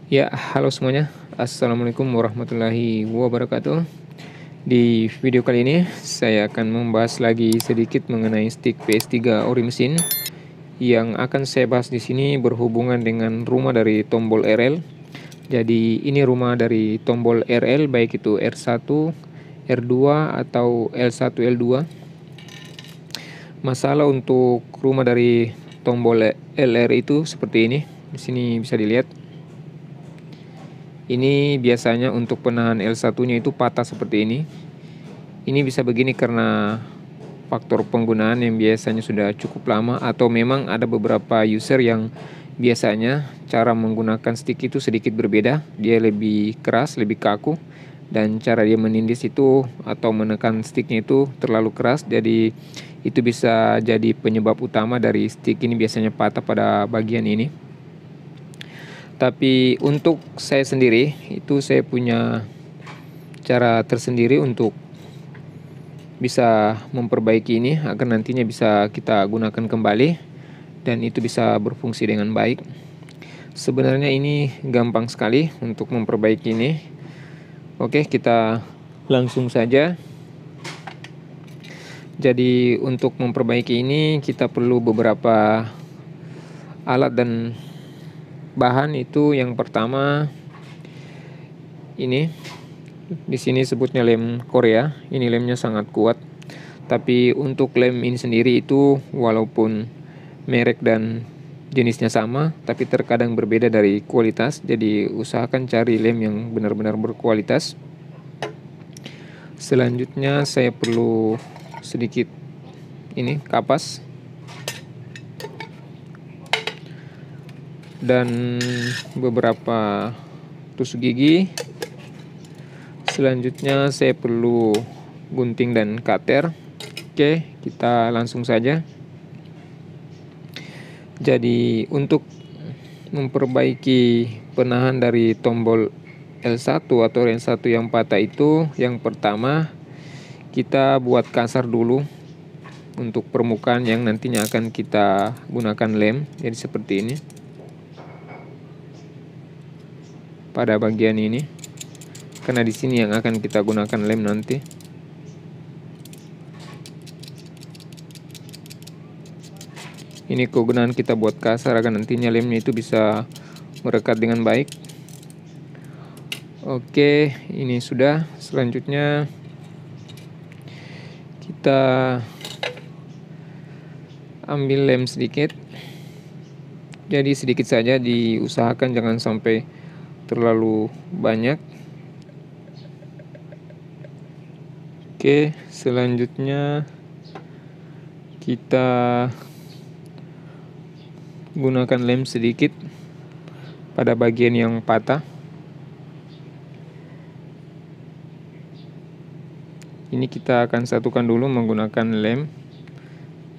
Ya, halo semuanya. Assalamualaikum warahmatullahi wabarakatuh. Di video kali ini saya akan membahas lagi sedikit mengenai stick PS3 ori mesin. Yang akan saya bahas di sini berhubungan dengan rumah dari tombol RL. Jadi ini rumah dari tombol RL, baik itu R1, R2 atau L1, L2. Masalah untuk rumah dari tombol LR itu seperti ini. Di sini bisa dilihat. Ini biasanya untuk penahan L1-nya itu patah seperti ini. Ini bisa begini karena faktor penggunaan yang biasanya sudah cukup lama, atau memang ada beberapa user yang biasanya cara menggunakan stick itu sedikit berbeda. Dia lebih keras, lebih kaku, dan cara dia menindis itu atau menekan sticknya itu terlalu keras. Jadi itu bisa jadi penyebab utama dari stick ini biasanya patah pada bagian ini. Tapi untuk saya sendiri itu saya punya cara tersendiri untuk bisa memperbaiki ini agar nantinya bisa kita gunakan kembali dan itu bisa berfungsi dengan baik. Sebenarnya ini gampang sekali untuk memperbaiki ini. Oke, kita langsung saja. Jadi untuk memperbaiki ini kita perlu beberapa alat dan bahan. Itu yang pertama ini. Di sini sebutnya lem Korea. Ini lemnya sangat kuat. Tapi untuk lem ini sendiri itu walaupun merek dan jenisnya sama, tapi terkadang berbeda dari kualitas. Jadi usahakan cari lem yang benar-benar berkualitas. Selanjutnya saya perlu sedikit ini kapas dan beberapa tusuk gigi. Selanjutnya saya perlu gunting dan cutter. Oke, kita langsung saja. Jadi untuk memperbaiki penahan dari tombol L1 atau R1 yang patah itu, yang pertama kita buat kasar dulu untuk permukaan yang nantinya akan kita gunakan lem. Jadi seperti ini pada bagian ini, karena di sini yang akan kita gunakan lem nanti. Ini kegunaan kita buat kasar agar nantinya lemnya itu bisa merekat dengan baik. Oke, ini sudah. Selanjutnya kita ambil lem sedikit. Jadi sedikit saja, diusahakan jangan sampai terlalu banyak. Oke, selanjutnya kita gunakan lem sedikit pada bagian yang patah. Ini kita akan satukan dulu menggunakan lem.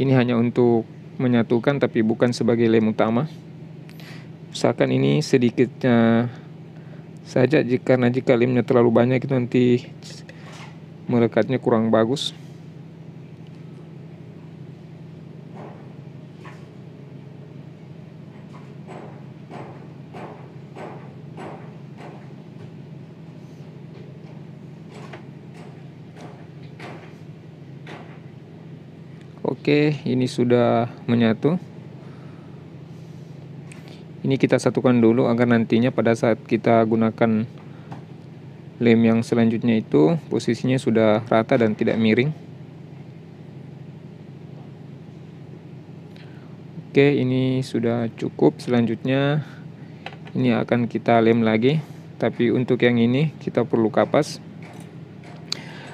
Ini hanya untuk menyatukan tapi bukan sebagai lem utama. Usahakan ini sedikitnya saja, karena jika lemnya terlalu banyak itu nanti melekatnya kurang bagus. Oke, ini sudah menyatu. Ini kita satukan dulu agar nantinya pada saat kita gunakan lem yang selanjutnya itu posisinya sudah rata dan tidak miring. Oke, ini sudah cukup. Selanjutnya ini akan kita lem lagi, tapi untuk yang ini kita perlu kapas.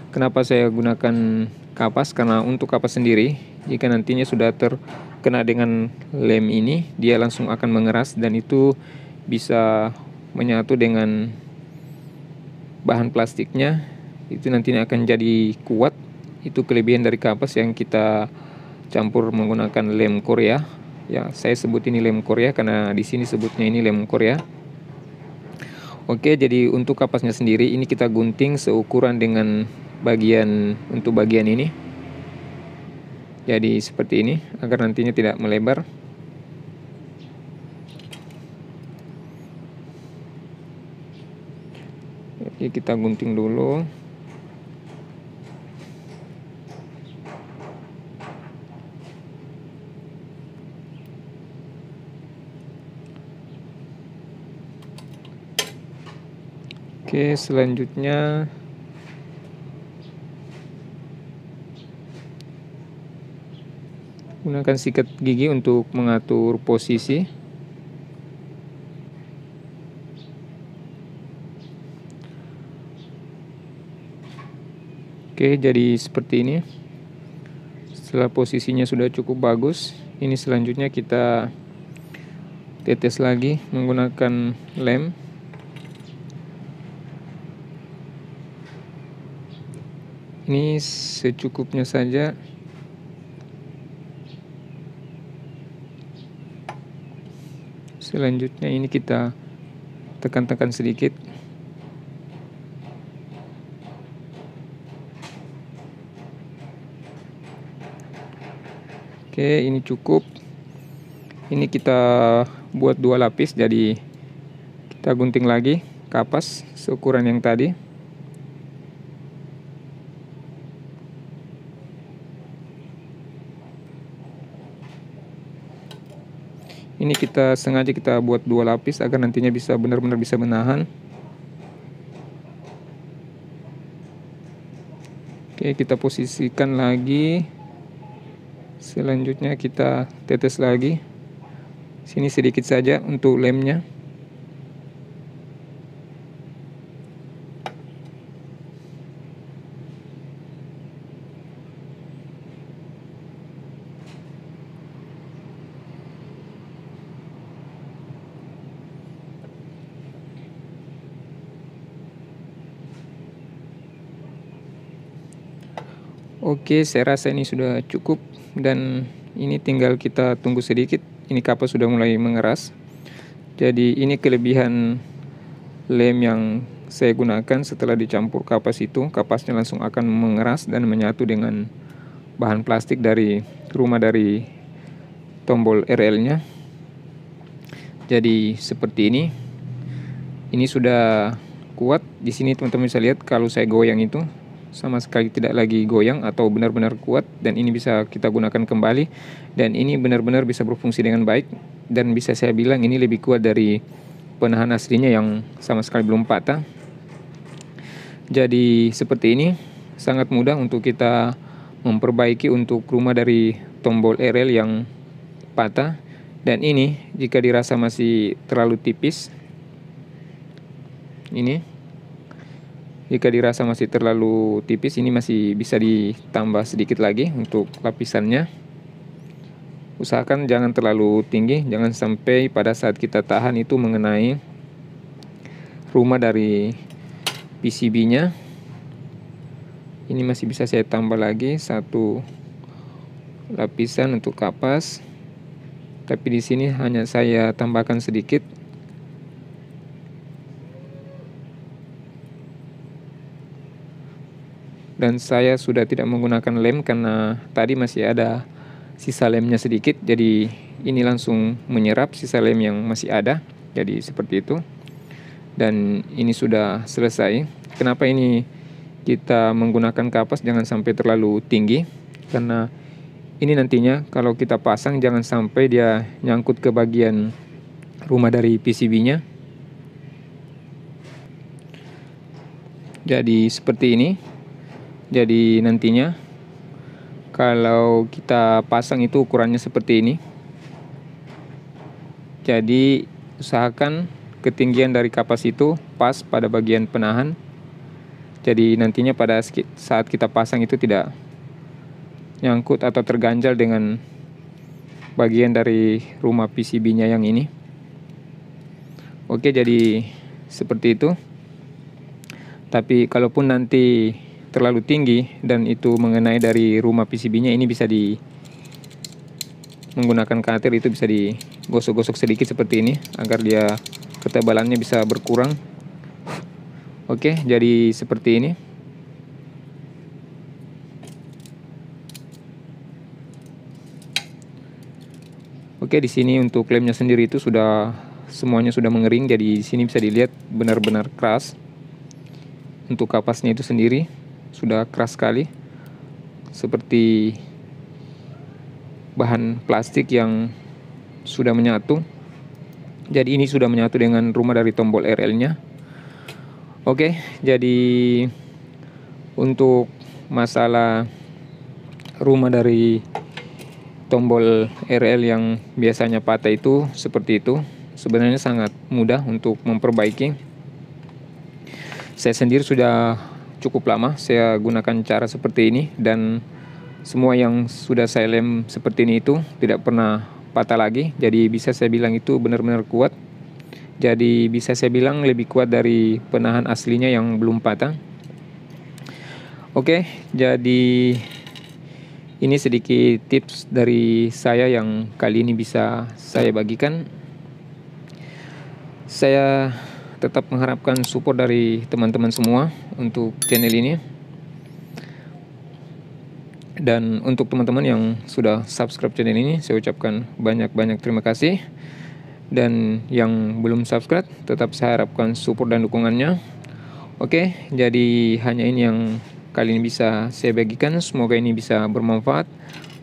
Kenapa saya gunakan kapas? Karena untuk kapas sendiri, jika nantinya sudah terkena dengan lem ini, dia langsung akan mengeras dan itu bisa menyatu dengan bahan plastiknya. Itu nantinya akan jadi kuat. Itu kelebihan dari kapas yang kita campur menggunakan lem Korea. Ya, saya sebut ini lem Korea karena di sini sebutnya ini lem Korea. Oke, jadi untuk kapasnya sendiri ini kita gunting seukuran dengan untuk bagian ini. Jadi seperti ini agar nantinya tidak melebar. Jadi kita gunting dulu. Oke, selanjutnya gunakan sikat gigi untuk mengatur posisi. Oke, jadi seperti ini. Setelah posisinya sudah cukup bagus, ini selanjutnya kita tetes lagi menggunakan lem. Ini secukupnya saja. Selanjutnya ini kita tekan-tekan sedikit. Oke, ini cukup. Ini kita buat 2 lapis, jadi kita gunting lagi kapas seukuran yang tadi. Ini kita sengaja kita buat 2 lapis agar nantinya bisa benar-benar bisa menahan. Oke, kita posisikan lagi. Selanjutnya kita tetes lagi. Sini sedikit saja untuk lemnya. Oke, saya rasa ini sudah cukup dan ini tinggal kita tunggu sedikit. Ini kapas sudah mulai mengeras. Jadi ini kelebihan lem yang saya gunakan. Setelah dicampur kapas itu, kapasnya langsung akan mengeras dan menyatu dengan bahan plastik dari dari tombol RL-nya. Jadi seperti ini. Ini sudah kuat. Di sini teman-teman bisa lihat kalau saya goyang itu sama sekali tidak lagi goyang atau benar-benar kuat, dan ini bisa kita gunakan kembali, dan ini benar-benar bisa berfungsi dengan baik, dan bisa saya bilang ini lebih kuat dari penahan aslinya yang sama sekali belum patah. Jadi seperti ini, sangat mudah untuk kita memperbaiki untuk rumah dari tombol RL yang patah. Dan ini jika dirasa masih terlalu tipis, ini jika dirasa masih terlalu tipis, ini masih bisa ditambah sedikit lagi untuk lapisannya. Usahakan jangan terlalu tinggi, jangan sampai pada saat kita tahan itu mengenai rumah dari PCB-nya. Ini masih bisa saya tambah lagi 1 lapisan untuk kapas. Tapi di sini hanya saya tambahkan sedikit. Dan saya sudah tidak menggunakan lem karena tadi masih ada sisa lemnya sedikit. Jadi ini langsung menyerap sisa lem yang masih ada. Jadi seperti itu. Dan ini sudah selesai. Kenapa ini kita menggunakan kapas jangan sampai terlalu tinggi? Karena ini nantinya kalau kita pasang jangan sampai dia nyangkut ke bagian rumah dari PCB-nya. Jadi seperti ini. Jadi nantinya kalau kita pasang itu ukurannya seperti ini. Jadi usahakan ketinggian dari kapas itu pas pada bagian penahan. Jadi nantinya pada saat kita pasang itu tidak nyangkut atau terganjal dengan bagian dari rumah PCB-nya yang ini. Oke, jadi seperti itu. Tapi kalaupun nanti terlalu tinggi dan itu mengenai dari rumah PCB-nya, ini bisa menggunakan cutter itu bisa digosok-gosok sedikit seperti ini agar dia ketebalannya bisa berkurang. Oke, jadi seperti ini. Oke, di sini untuk lemnya sendiri itu semuanya sudah mengering, jadi di sini bisa dilihat benar-benar keras. untuk kapasnya itu sendiri sudah keras sekali, seperti bahan plastik yang sudah menyatu. Jadi ini sudah menyatu dengan rumah dari tombol RL-nya. Oke, jadi untuk masalah rumah dari tombol RL yang biasanya patah itu seperti itu, sebenarnya sangat mudah untuk memperbaiki. Saya sendiri sudah cukup lama saya gunakan cara seperti ini, dan semua yang sudah saya lem seperti ini itu tidak pernah patah lagi. Jadi bisa saya bilang itu benar-benar kuat. Jadi bisa saya bilang lebih kuat dari penahan aslinya yang belum patah. Oke, jadi ini sedikit tips dari saya yang kali ini bisa saya bagikan. Saya tetap mengharapkan support dari teman-teman semua untuk channel ini. Dan untuk teman-teman yang sudah subscribe channel ini, saya ucapkan banyak-banyak terima kasih. Dan yang belum subscribe, tetap saya harapkan support dan dukungannya. Oke, jadi hanya ini yang kali ini bisa saya bagikan. Semoga ini bisa bermanfaat.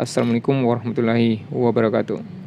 Assalamualaikum warahmatullahi wabarakatuh.